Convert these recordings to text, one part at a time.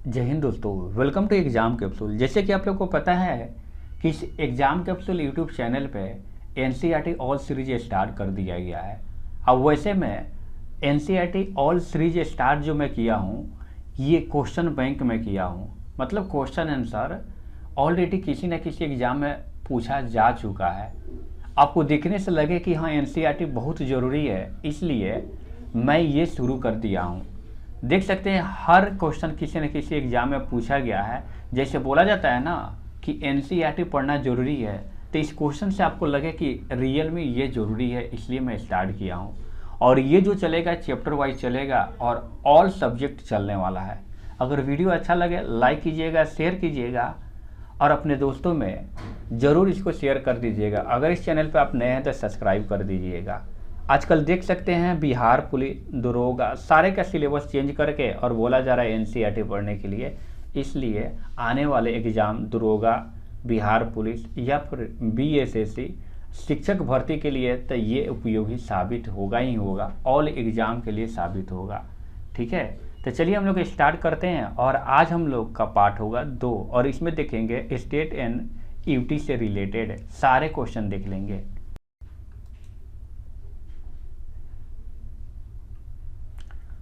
जय हिंद दोस्तों, welcome to exam capsule. जैसे कि आप लोग को पता है कि इस एग्ज़ाम कैप्सूल यूट्यूब चैनल पे एनसीईआरटी ऑल सीरीज स्टार्ट कर दिया गया है। अब वैसे में एनसीईआरटी ऑल सीरीज स्टार्ट जो मैं किया हूँ ये क्वेश्चन बैंक में किया हूँ। मतलब क्वेश्चन आंसर ऑलरेडी किसी न किसी एग्ज़ाम में पूछा जा चुका है। आपको देखने से लगे कि हाँ एनसीईआरटी बहुत ज़रूरी है, इसलिए मैं ये शुरू कर दिया हूँ। देख सकते हैं हर क्वेश्चन किसी न किसी एग्जाम में पूछा गया है। जैसे बोला जाता है ना कि एनसीईआरटी पढ़ना ज़रूरी है, तो इस क्वेश्चन से आपको लगे कि रियल में ये ज़रूरी है, इसलिए मैं स्टार्ट किया हूँ। और ये जो चलेगा चैप्टर वाइज चलेगा और ऑल सब्जेक्ट चलने वाला है। अगर वीडियो अच्छा लगे लाइक कीजिएगा, शेयर कीजिएगा और अपने दोस्तों में ज़रूर इसको शेयर कर दीजिएगा। अगर इस चैनल पर आप नए हैं तो सब्सक्राइब कर दीजिएगा। आजकल देख सकते हैं बिहार पुलिस, दरोगा सारे का सिलेबस चेंज करके और बोला जा रहा है एनसीईआरटी पढ़ने के लिए। इसलिए आने वाले एग्ज़ाम दरोगा, बिहार पुलिस या फिर बीएसएससी शिक्षक भर्ती के लिए तो ये उपयोगी साबित होगा ही होगा, ऑल एग्ज़ाम के लिए साबित होगा। ठीक है, तो चलिए हम लोग स्टार्ट करते हैं। और आज हम लोग का पार्ट होगा 2 और इसमें देखेंगे स्टेट एंड यूटी से रिलेटेड सारे क्वेश्चन देख लेंगे।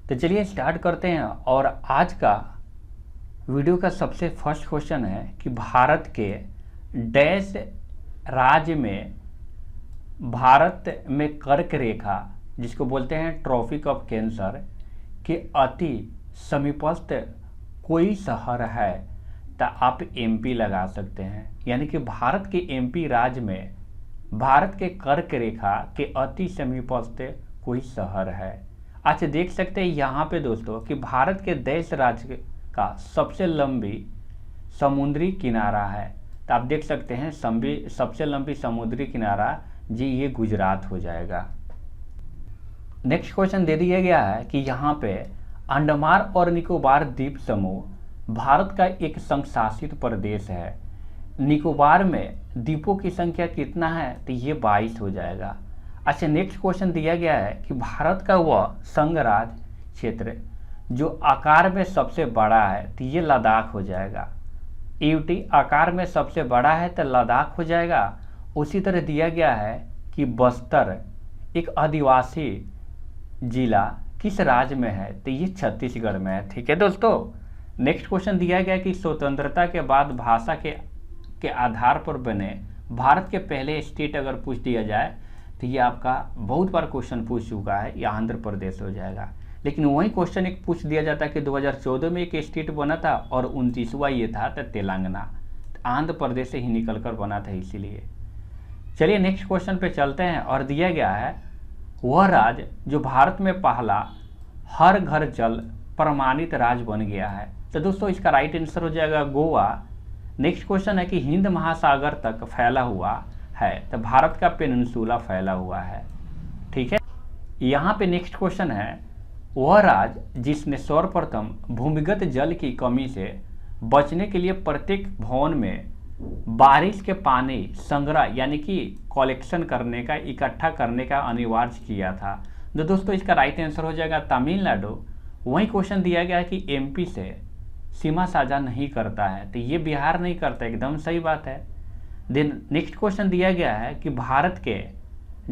तो चलिए स्टार्ट करते हैं। और आज का वीडियो का सबसे फर्स्ट क्वेश्चन है कि भारत के डैश राज्य में भारत में कर्क रेखा जिसको बोलते हैं ट्रॉपिक ऑफ कैंसर के अति समीपस्थ कोई शहर है। तो आप एमपी लगा सकते हैं, यानी कि भारत के एमपी राज्य में भारत के कर्क रेखा के अति समीपस्थ कोई शहर है। अच्छा देख सकते हैं यहाँ पे दोस्तों कि भारत के देश राज्य का सबसे लंबी समुद्री किनारा है। तो आप देख सकते हैं सबसे लंबी समुद्री किनारा जी ये गुजरात हो जाएगा। नेक्स्ट क्वेश्चन दे दिया गया है कि यहाँ पे अंडमान और निकोबार द्वीप समूह भारत का एक संघ शासित प्रदेश है। निकोबार में द्वीपों की संख्या कितना है, तो ये 22 हो जाएगा। अच्छा नेक्स्ट क्वेश्चन दिया गया है कि भारत का वह संघ राज्य क्षेत्र जो आकार में सबसे बड़ा है, तो ये लद्दाख हो जाएगा। यूटी आकार में सबसे बड़ा है तो लद्दाख हो जाएगा। उसी तरह दिया गया है कि बस्तर एक आदिवासी जिला किस राज्य में है, तो ये छत्तीसगढ़ में है। ठीक है दोस्तों, नेक्स्ट क्वेश्चन दिया गया कि स्वतंत्रता के बाद भाषा के आधार पर बने भारत के पहले स्टेट अगर पूछ दिया जाए तो ये आपका बहुत बार क्वेश्चन पूछ चुका है, ये आंध्र प्रदेश हो जाएगा। लेकिन वही क्वेश्चन एक पूछ दिया जाता है कि 2014 में एक स्टेट बना था और 29वां ये था तो तेलंगाना, आंध्र प्रदेश से ही निकल कर बना था इसीलिए। चलिए नेक्स्ट क्वेश्चन पे चलते हैं। और दिया गया है वह राज्य जो भारत में पहला हर घर जल प्रमाणित राज्य बन गया है। तो दोस्तों इसका राइट आंसर हो जाएगा गोवा। नेक्स्ट क्वेश्चन है कि हिंद महासागर तक फैला हुआ है, तो भारत का पेनिनसुला फैला हुआ है। ठीक है, यहाँ पे नेक्स्ट क्वेश्चन है वह राज्य जिसने सर्वप्रथम भूमिगत जल की कमी से बचने के लिए प्रत्येक भवन में बारिश के पानी संग्रह यानी कि कलेक्शन करने का, इकट्ठा करने का अनिवार्य किया था। तो दोस्तों इसका राइट आंसर हो जाएगा तमिलनाडु। वही क्वेश्चन दिया गया है कि एमपी से सीमा साझा नहीं करता है, तो ये बिहार नहीं करता, एकदम सही बात है। देन नेक्स्ट क्वेश्चन दिया गया है कि भारत के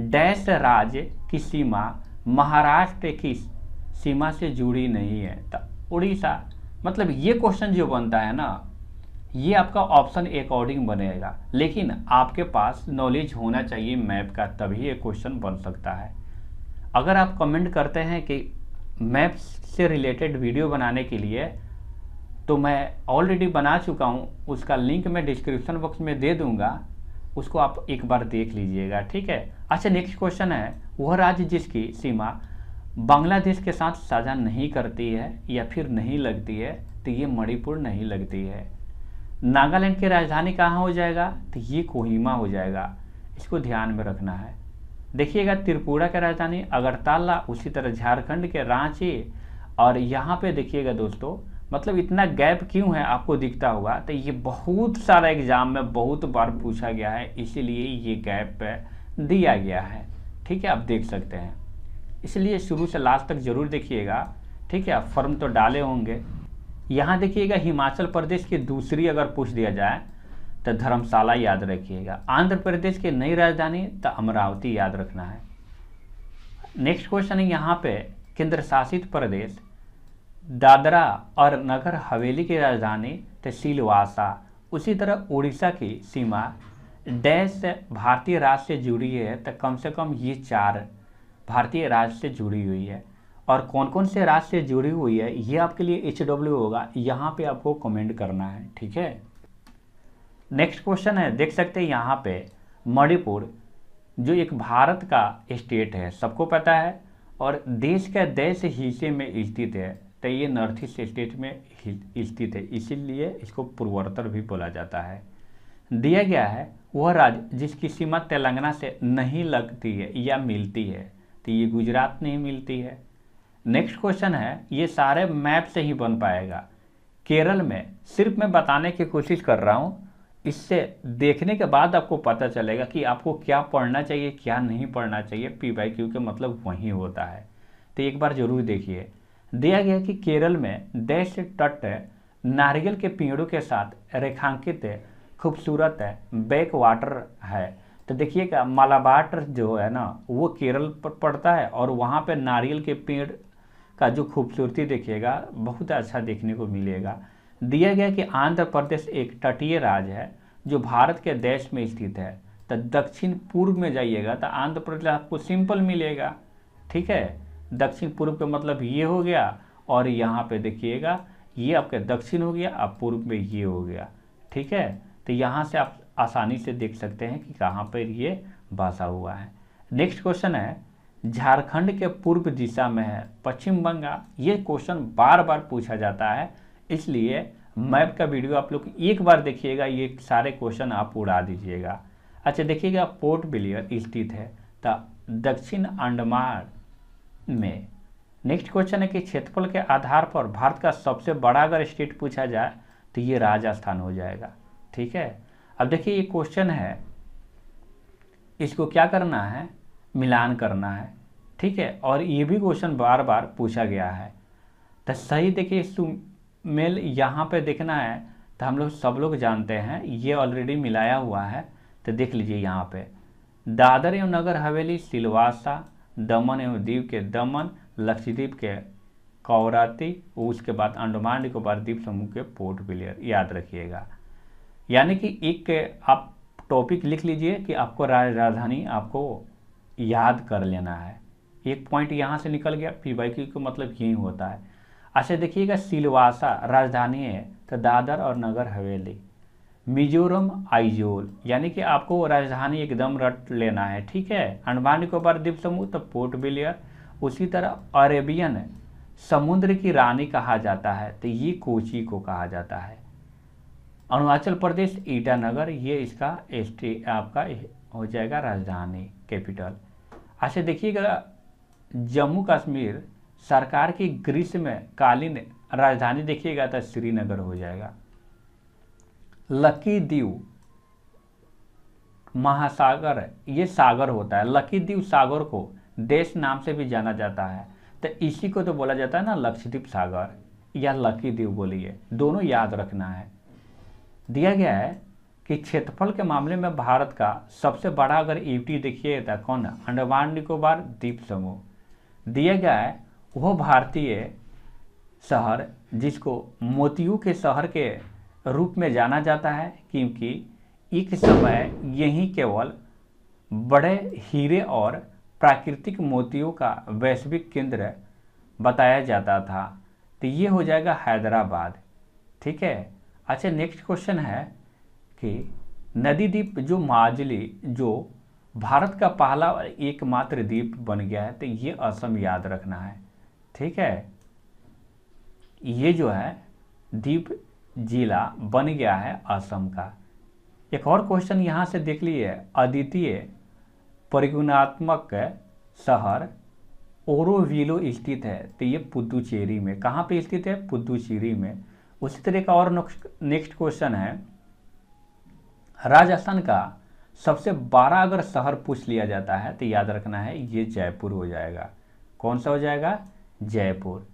डैश राज्य की सीमा महाराष्ट्र की सीमा से जुड़ी नहीं है, तो उड़ीसा। मतलब ये क्वेश्चन जो बनता है ना ये आपका ऑप्शन अकॉर्डिंग बनेगा, लेकिन आपके पास नॉलेज होना चाहिए मैप का, तभी ये क्वेश्चन बन सकता है। अगर आप कमेंट करते हैं कि मैप से रिलेटेड वीडियो बनाने के लिए, तो मैं ऑलरेडी बना चुका हूँ, उसका लिंक मैं डिस्क्रिप्शन बॉक्स में दे दूंगा, उसको आप एक बार देख लीजिएगा। ठीक है। अच्छा नेक्स्ट क्वेश्चन है वह राज्य जिसकी सीमा बांग्लादेश के साथ साझा नहीं करती है या फिर नहीं लगती है, तो ये मणिपुर नहीं लगती है। नागालैंड की राजधानी कहाँ हो जाएगा, तो ये कोहिमा हो जाएगा, इसको ध्यान में रखना है। देखिएगा त्रिपुरा की राजधानी अगरतला, उसी तरह झारखंड के रांची। और यहाँ पे देखिएगा दोस्तों मतलब इतना गैप क्यों है आपको दिखता होगा, तो ये बहुत सारा एग्जाम में बहुत बार पूछा गया है, इसीलिए ये गैप दिया गया है। ठीक है, आप देख सकते हैं, इसलिए शुरू से लास्ट तक जरूर देखिएगा। ठीक है, फॉर्म तो डाले होंगे, यहाँ देखिएगा हिमाचल प्रदेश की दूसरी अगर पूछ दिया जाए तो धर्मशाला याद रखिएगा। आंध्र प्रदेश की नई राजधानी तो अमरावती याद रखना है। नेक्स्ट क्वेश्चन है यहाँ पे केंद्र शासित प्रदेश दादरा और नगर हवेली की राजधानी तो सिलवासा। उसी तरह उड़ीसा की सीमा डैश भारतीय राज्य से जुड़ी है तो कम से कम ये 4 भारतीय राज्य से जुड़ी हुई है। और कौन कौन से राज्य से जुड़ी हुई है ये आपके लिए HW होगा, यहाँ पे आपको कमेंट करना है, ठीक है। नेक्स्ट क्वेश्चन है, देख सकते हैं यहाँ पे मणिपुर जो एक भारत का स्टेट है, सबको पता है, और देश के देश हिस्से में स्थित है तो ये नॉर्थ ईस्ट स्टेट में स्थित है, इसीलिए इसको पूर्वोत्तर भी बोला जाता है। दिया गया है वह राज्य जिसकी सीमा तेलंगाना से नहीं लगती है या मिलती है, तो ये गुजरात नहीं मिलती है। नेक्स्ट क्वेश्चन है, ये सारे मैप से ही बन पाएगा। केरल में सिर्फ मैं बताने की कोशिश कर रहा हूँ, इससे देखने के बाद आपको पता चलेगा कि आपको क्या पढ़ना चाहिए क्या नहीं पढ़ना चाहिए। PYQ के मतलब वही होता है, तो एक बार जरूर देखिए। दिया गया कि केरल में देश तट नारियल के पेड़ों के साथ रेखांकित खूबसूरत बैक वाटर है। तो देखिएगा मालाबार जो है ना वो केरल पर पड़ता है, और वहाँ पे नारियल के पेड़ का जो खूबसूरती देखिएगा बहुत अच्छा देखने को मिलेगा। दिया गया कि आंध्र प्रदेश एक तटीय राज्य है जो भारत के देश में स्थित है। तो दक्षिण पूर्व में जाइएगा तो आंध्र प्रदेश आपको सिंपल मिलेगा, ठीक है। दक्षिण पूर्व का मतलब ये हो गया, और यहाँ पे देखिएगा ये आपका दक्षिण हो गया, अब पूर्व में ये हो गया, ठीक है। तो यहाँ से आप आसानी से देख सकते हैं कि कहाँ पर ये बसा हुआ है। नेक्स्ट क्वेश्चन है, झारखंड के पूर्व दिशा में है पश्चिम बंगाल। ये क्वेश्चन बार बार पूछा जाता है, इसलिए मैप का वीडियो आप लोग एक बार देखिएगा, ये सारे क्वेश्चन आप उड़ा दीजिएगा। अच्छा देखिएगा पोर्ट ब्लेयर स्थित है तो दक्षिण अंडमान में। नेक्स्ट क्वेश्चन है कि क्षेत्रफल के आधार पर भारत का सबसे बड़ा अगर स्टेट पूछा जाए तो ये राजस्थान हो जाएगा, ठीक है। अब देखिए ये क्वेश्चन है, इसको क्या करना है, मिलान करना है, ठीक है। और ये भी क्वेश्चन बार बार पूछा गया है, तो सही देखिए सुमेल यहाँ पे देखना है। तो हम लोग सब लोग जानते हैं ये ऑलरेडी मिलाया हुआ है, तो देख लीजिए यहाँ पे दादर एवं नगर हवेली सिलवासा, दमन एवं दीव के दमन, लक्षद्वीप के कवरत्ती, उसके बाद अंडमान निकोबार द्वीप समूह के पोर्ट ब्लेयर याद रखिएगा। यानी कि एक आप टॉपिक लिख लीजिए कि आपको राजधानी आपको याद कर लेना है। एक पॉइंट यहाँ से निकल गया, PYQ का मतलब यही होता है। अच्छा देखिएगा सिलवासा राजधानी है तो दादर और नगर हवेली। मिजोरम आइजोल, यानी कि आपको राजधानी एकदम रट लेना है, ठीक है। अंडमान निकोबार द्वीप समूह तो पोर्ट ब्लेयर। उसी तरह अरेबियन समुद्र की रानी कहा जाता है तो ये कोची को कहा जाता है। अरुणाचल प्रदेश ईटानगर, ये इसका आपका हो जाएगा राजधानी कैपिटल। अच्छा देखिएगा जम्मू कश्मीर सरकार की ग्रीष्मकालीन राजधानी देखिएगा तो श्रीनगर हो जाएगा। लक्षद्वीप महासागर, ये सागर होता है। लक्षद्वीप सागर को देश नाम से भी जाना जाता है, तो इसी को तो बोला जाता है ना लक्षद्वीप सागर या लक्षद्वीप बोलिए, दोनों याद रखना है। दिया गया है कि क्षेत्रफल के मामले में भारत का सबसे बड़ा अगर यूटी देखिए तो कौन है, अंडमान निकोबार द्वीप समूह। दिया गया है वह भारतीय शहर जिसको मोतियों के शहर के रूप में जाना जाता है, क्योंकि एक समय यही केवल बड़े हीरे और प्राकृतिक मोतियों का वैश्विक केंद्र बताया जाता था। तो ये हो जाएगा हैदराबाद, ठीक है। अच्छा नेक्स्ट क्वेश्चन है कि नदी द्वीप जो माजुली जो भारत का पहला और एकमात्र द्वीप बन गया है, तो ये असम याद रखना है, ठीक है। ये जो है द्वीप जिला बन गया है असम का। एक और क्वेश्चन यहाँ से देख लिए, अद्वितीय परिगुणात्मक शहर ओरोविलो स्थित है, तो ये पुदुचेरी में। कहाँ पे स्थित है, पुदुचेरी में। उसी तरह का और नेक्स्ट क्वेश्चन है, राजस्थान का सबसे बड़ा अगर शहर पूछ लिया जाता है तो याद रखना है ये जयपुर हो जाएगा। कौन सा हो जाएगा, जयपुर।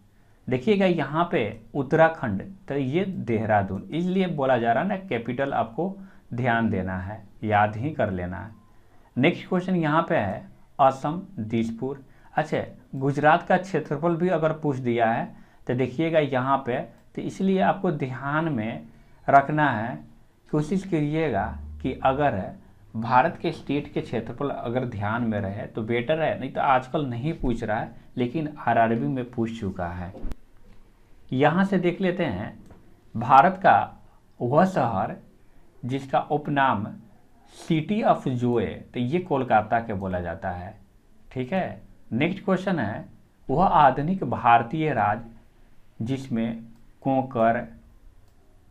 देखिएगा यहाँ पे उत्तराखंड, तो ये देहरादून, इसलिए बोला जा रहा है ना, कैपिटल आपको ध्यान देना है, याद ही कर लेना है। नेक्स्ट क्वेश्चन यहाँ पे है असम दिसपुर। अच्छा, गुजरात का क्षेत्रफल भी अगर पूछ दिया है तो देखिएगा यहाँ पे, तो इसलिए आपको ध्यान में रखना है, कोशिश करिएगा कि अगर भारत के स्टेट के क्षेत्रफल अगर ध्यान में रहे तो बेटर है, नहीं तो आजकल नहीं पूछ रहा है, लेकिन आरआरबी में पूछ चुका है। यहाँ से देख लेते हैं भारत का वह शहर जिसका उपनाम सिटी ऑफ जॉय, तो ये कोलकाता के बोला जाता है। ठीक है, नेक्स्ट क्वेश्चन है वह आधुनिक भारतीय राज्य जिसमें कोंकण,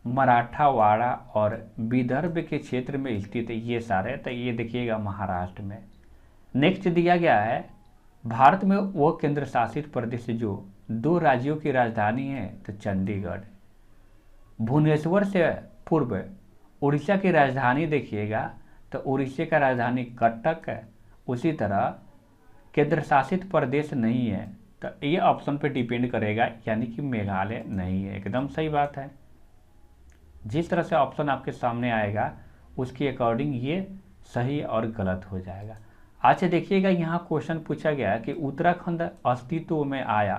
मराठावाड़ा और विदर्भ के क्षेत्र में स्थित है, ये सारे, तो ये देखिएगा महाराष्ट्र में। नेक्स्ट दिया गया है भारत में वह केंद्र शासित प्रदेश जो 2 राज्यों की राजधानी है, तो चंडीगढ़। भुवनेश्वर से पूर्व उड़ीसा की राजधानी देखिएगा, तो उड़ीसा का राजधानी कटक है। उसी तरह केंद्र शासित प्रदेश नहीं है, तो ये ऑप्शन पे डिपेंड करेगा, यानी कि मेघालय नहीं है। एकदम सही बात है, जिस तरह से ऑप्शन आपके सामने आएगा उसके अकॉर्डिंग ये सही और गलत हो जाएगा। अच्छा देखिएगा यहाँ क्वेश्चन पूछा गया कि उत्तराखंड अस्तित्व में आया,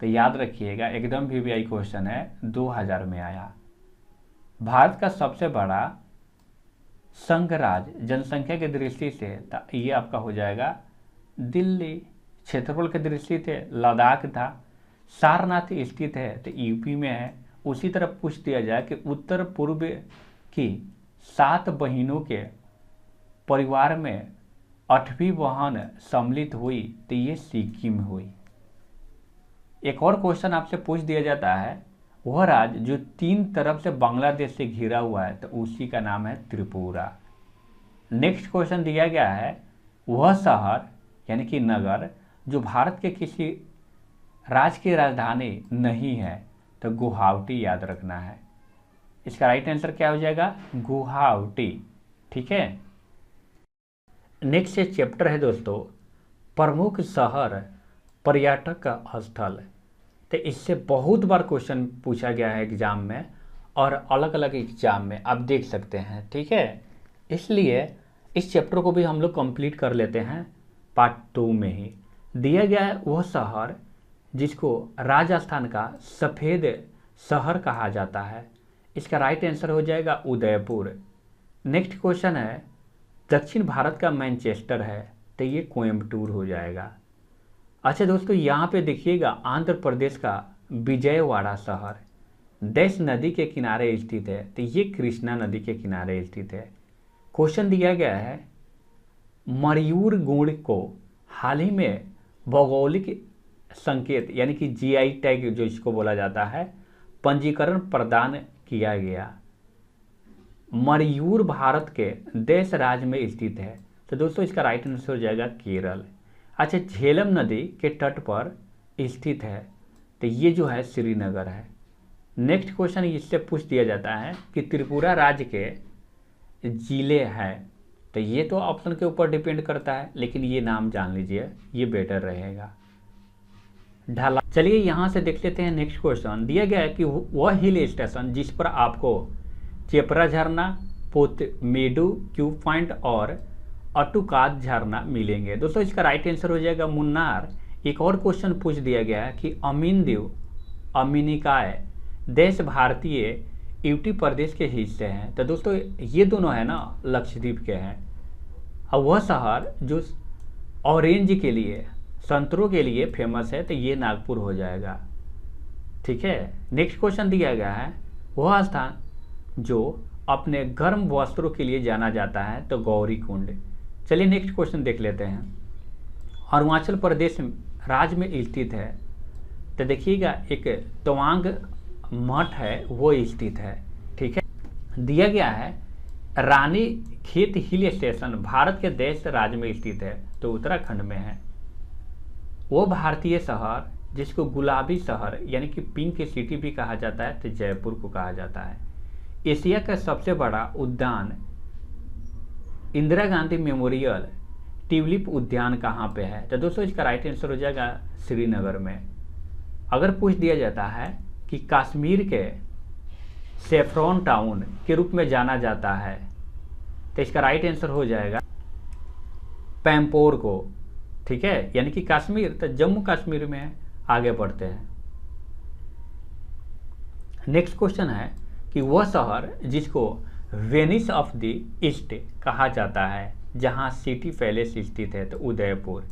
तो याद रखिएगा एकदम वीवीआई क्वेश्चन है, 2000 में आया। भारत का सबसे बड़ा संघ राज्य जनसंख्या की दृष्टि से, तो ये आपका हो जाएगा दिल्ली। क्षेत्रफल की दृष्टि से लद्दाख था। सारनाथ स्थित है, तो यूपी में है। उसी तरह पूछ दिया जाए कि उत्तर पूर्व की 7 बहनों के परिवार में 8वीं बहन सम्मिलित हुई, तो ये सिक्किम हुई। एक और क्वेश्चन आपसे पूछ दिया जाता है वह राज्य जो 3 तरफ से बांग्लादेश से घिरा हुआ है, तो उसी का नाम है त्रिपुरा। नेक्स्ट क्वेश्चन दिया गया है वह शहर यानी कि नगर जो भारत के किसी राज्य की राजधानी नहीं है, तो गुवाहाटी याद रखना है। इसका राइट आंसर क्या हो जाएगा? गुवाहाटी। ठीक है, नेक्स्ट चैप्टर है दोस्तों प्रमुख शहर पर्यटक स्थल। तो इससे बहुत बार क्वेश्चन पूछा गया है एग्जाम में, और अलग अलग एग्जाम में आप देख सकते हैं। ठीक है, इसलिए इस चैप्टर को भी हम लोग कंप्लीट कर लेते हैं पार्ट 2 में ही। दिया गया है वह शहर जिसको राजस्थान का सफ़ेद शहर कहा जाता है। इसका राइट आंसर हो जाएगा उदयपुर। नेक्स्ट क्वेश्चन है दक्षिण भारत का मैनचेस्टर है, तो ये कोयम्बटूर हो जाएगा। अच्छा दोस्तों, यहाँ पे देखिएगा आंध्र प्रदेश का विजयवाड़ा शहर देश नदी के किनारे स्थित है, तो ये कृष्णा नदी के किनारे स्थित है। क्वेश्चन दिया गया है मयूर गुण को हाल ही में भौगोलिक संकेत यानी कि जीआई टैग जो इसको बोला जाता है पंजीकरण प्रदान किया गया। मयूर भारत के देश राज्य में स्थित है, तो दोस्तों इसका राइट आंसर हो जाएगा केरल। अच्छा, झेलम नदी के तट पर स्थित है, तो ये जो है श्रीनगर है। नेक्स्ट क्वेश्चन इससे पूछ दिया जाता है कि त्रिपुरा राज्य के जिले हैं, तो ये तो ऑप्शन के ऊपर डिपेंड करता है, लेकिन ये नाम जान लीजिए, ये बेटर रहेगा। ढाला। चलिए यहाँ से देख लेते हैं नेक्स्ट क्वेश्चन। दिया गया है कि वह हिल स्टेशन जिस पर आपको चेपरा झरना, पोतमेडु व्यू पॉइंट और अटुकाद झरना मिलेंगे। दोस्तों इसका राइट आंसर हो जाएगा मुन्नार। एक और क्वेश्चन पूछ दिया गया है कि अमीनदीव, अमीनिकाय देश भारतीय यूटी प्रदेश के हिस्से हैं, तो दोस्तों ये दोनों है ना लक्षद्वीप के हैं। अब वह शहर जो ऑरेंज के लिए, संतरों के लिए फेमस है, तो ये नागपुर हो जाएगा। ठीक है, नेक्स्ट क्वेश्चन दिया गया है वह स्थान जो अपने गर्म वस्त्रों के लिए जाना जाता है, तो गौरी कुंड। चलिए नेक्स्ट क्वेश्चन देख लेते हैं। अरुणाचल प्रदेश राज्य में स्थित है, तो देखिएगा एक तवांग मठ है वो स्थित है। ठीक है, दिया गया है रानी खेत हिल स्टेशन भारत के देश राज्य में स्थित है, तो उत्तराखंड में है। वो भारतीय शहर जिसको गुलाबी शहर यानी कि पिंक सिटी भी कहा जाता है, तो जयपुर को कहा जाता है। एशिया का सबसे बड़ा उद्यान इंदिरा गांधी मेमोरियल ट्यूलिप उद्यान कहाँ पे है, तो दोस्तों इसका राइट आंसर हो जाएगा श्रीनगर में। अगर पूछ दिया जाता है कि कश्मीर के सेफ्रॉन टाउन के रूप में जाना जाता है, तो इसका राइट आंसर हो जाएगा पैम्पोर को। ठीक है, यानी कि कश्मीर तो जम्मू कश्मीर में है। आगे बढ़ते हैं। नेक्स्ट क्वेश्चन है कि वह शहर जिसको वेनिस ऑफ द ईस्ट कहा जाता है, जहां सिटी पैलेस स्थित है, तो उदयपुर।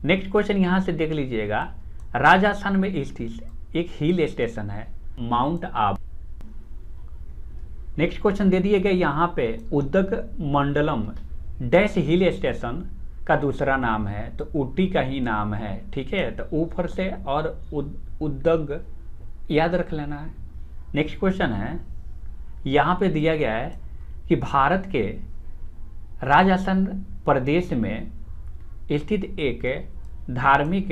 नेक्स्ट क्वेश्चन यहां से देख लीजिएगा, राजस्थान में स्थित एक हिल स्टेशन है माउंट आबू। नेक्स्ट क्वेश्चन दे दिए गए यहाँ पे उदग मंडलम डैश हिल स्टेशन का दूसरा नाम है, तो ऊटी का ही नाम है। ठीक है, तो ऊपर से और उदग याद रख लेना है। नेक्स्ट क्वेश्चन है, यहाँ पे दिया गया है कि भारत के राजस्थान प्रदेश में स्थित एक धार्मिक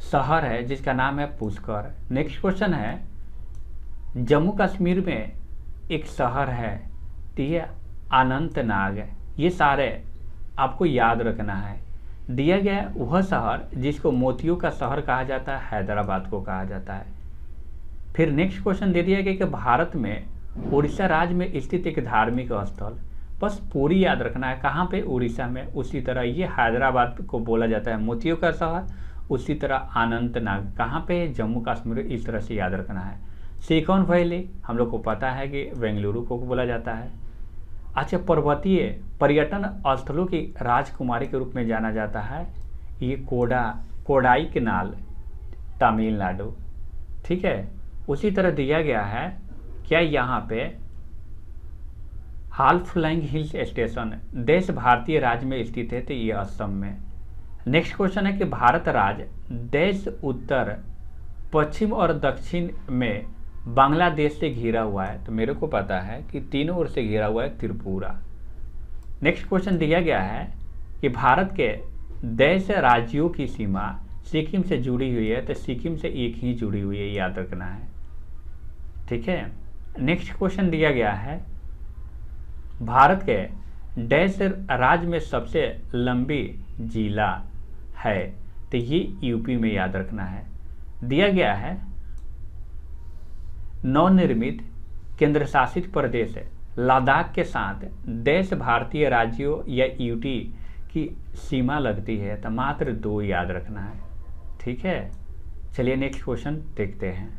शहर है जिसका नाम है पुष्कर। नेक्स्ट क्वेश्चन है, जम्मू कश्मीर में एक शहर है, तो ये अनंतनाग है। ये सारे आपको याद रखना है। दिया गया वह शहर जिसको मोतियों का शहर कहा जाता है, हैदराबाद को कहा जाता है। फिर नेक्स्ट क्वेश्चन दे दिया गया कि भारत में उड़ीसा राज्य में स्थित एक धार्मिक स्थल, बस पूरी याद रखना है कहाँ पे, उड़ीसा में। उसी तरह ये हैदराबाद को बोला जाता है मोतियों का शहर, उसी तरह अनंतनाग कहाँ पे, जम्मू कश्मीर। इस तरह से याद रखना है। सिलिकॉन वैली हम लोग को पता है कि बेंगलुरु को बोला जाता है। अच्छा, पर्वतीय पर्यटन स्थलों की राजकुमारी के रूप में जाना जाता है, ये कोडाईकनाल तमिलनाडु। ठीक है, उसी तरह दिया गया है क्या यहाँ पे हालफलाइंग हिल्स स्टेशन देश भारतीय राज्य में स्थित है, तो ये असम में। नेक्स्ट क्वेश्चन है कि भारत राज्य देश उत्तर पश्चिम और दक्षिण में बांग्लादेश से घिरा हुआ है, तो मेरे को पता है कि तीनों ओर से घिरा हुआ है त्रिपुरा। नेक्स्ट क्वेश्चन दिया गया है कि भारत के देश राज्यों की सीमा सिक्किम से जुड़ी हुई है, तो सिक्किम से एक ही जुड़ी हुई है, याद रखना है। ठीक है, नेक्स्ट क्वेश्चन दिया गया है भारत के डैश राज्य में सबसे लंबी जिला है, तो ये यूपी में, याद रखना है। दिया गया है नवनिर्मित केंद्र शासित प्रदेश लद्दाख के साथ देश भारतीय राज्यों या यूटी की सीमा लगती है, तो मात्र 2 याद रखना है। ठीक है, चलिए नेक्स्ट क्वेश्चन देखते हैं।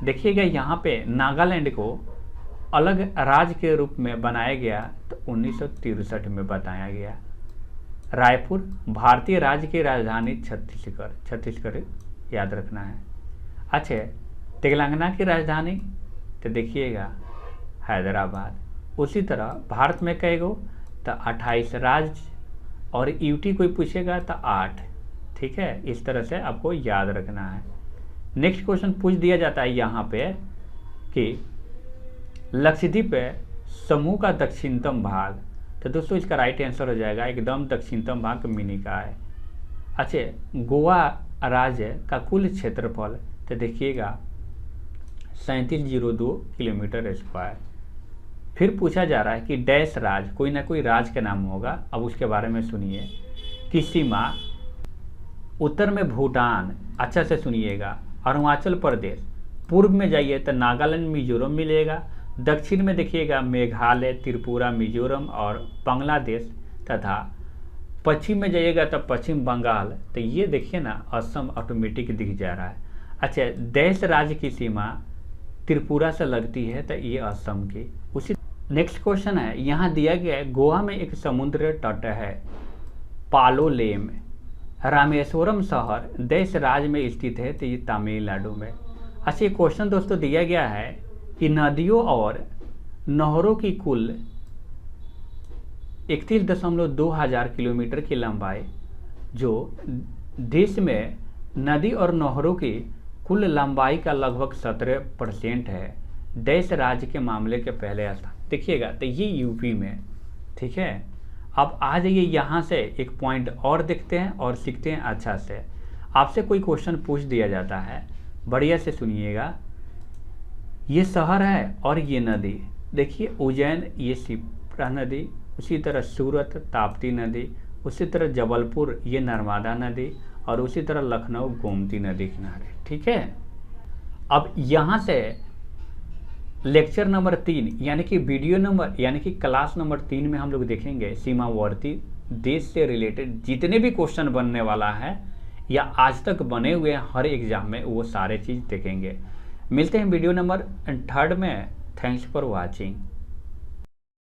देखिएगा यहाँ पे नागालैंड को अलग राज्य के रूप में बनाया गया, तो 1963 में बताया गया। रायपुर भारतीय राज्य की राजधानी छत्तीसगढ़ याद रखना है। अच्छा, तेलंगाना की राजधानी, तो देखिएगा हैदराबाद। उसी तरह भारत में कई गो, तो 28 राज्य, और यूटी कोई पूछेगा तो 8। ठीक है, इस तरह से आपको याद रखना है। नेक्स्ट क्वेश्चन पूछ दिया जाता है यहाँ पे कि लक्षद्वीप समूह का दक्षिणतम भाग, तो दोस्तों इसका राइट आंसर हो जाएगा एकदम दक्षिणतम भाग मिनिका है। अच्छा, गोवा राज्य का कुल क्षेत्रफल, तो देखिएगा 3702 किलोमीटर स्क्वायर। फिर पूछा जा रहा है कि डैश राज्य, कोई ना कोई राज्य का नाम होगा, अब उसके बारे में सुनिए। कि सीमा उत्तर में भूटान, अच्छा से सुनिएगा, अरुणाचल प्रदेश, पूर्व में जाइए तो नागालैंड मिजोरम मिलेगा, दक्षिण में देखिएगा मेघालय, त्रिपुरा, मिजोरम और बांग्लादेश, तथा पश्चिम में जाइएगा तो पश्चिम बंगाल, तो ये देखिए ना असम ऑटोमेटिक दिख जा रहा है। अच्छा, देश राज्य की सीमा त्रिपुरा से लगती है, तो ये असम की। उसी नेक्स्ट क्वेश्चन है यहाँ दिया गया है, गोवा में एक समुद्र तट है पालोलेम, रामेश्वरम शहर देश राज्य में स्थित है, तो ये तमिलनाडु में। अच्छा, ये क्वेश्चन दोस्तों दिया गया है कि नदियों और नहरों की कुल 31,200 किलोमीटर की लंबाई, जो देश में नदी और नहरों की कुल लंबाई का लगभग 17% है, देश राज्य के मामले के पहले स्थान। देखिएगा तो ये यूपी में। ठीक है, अब आ जाइए यहाँ से एक पॉइंट और देखते हैं और सीखते हैं अच्छा से। आपसे कोई क्वेश्चन पूछ दिया जाता है, बढ़िया से सुनिएगा। ये शहर है और ये नदी, देखिए उज्जैन, ये शिप्रा नदी, उसी तरह सूरत ताप्ती नदी, उसी तरह जबलपुर ये नर्मदा नदी, और उसी तरह लखनऊ गोमती नदी किनारे। ठीक है, अब यहाँ से लेक्चर नंबर 3 यानी कि वीडियो नंबर यानी कि क्लास नंबर 3 में हम लोग देखेंगे सीमावर्ती देश से रिलेटेड जितने भी क्वेश्चन बनने वाला है या आज तक बने हुए हैं हर एग्जाम में, वो सारे चीज़ देखेंगे। मिलते हैं वीडियो नंबर 3 में। Thanks for watching.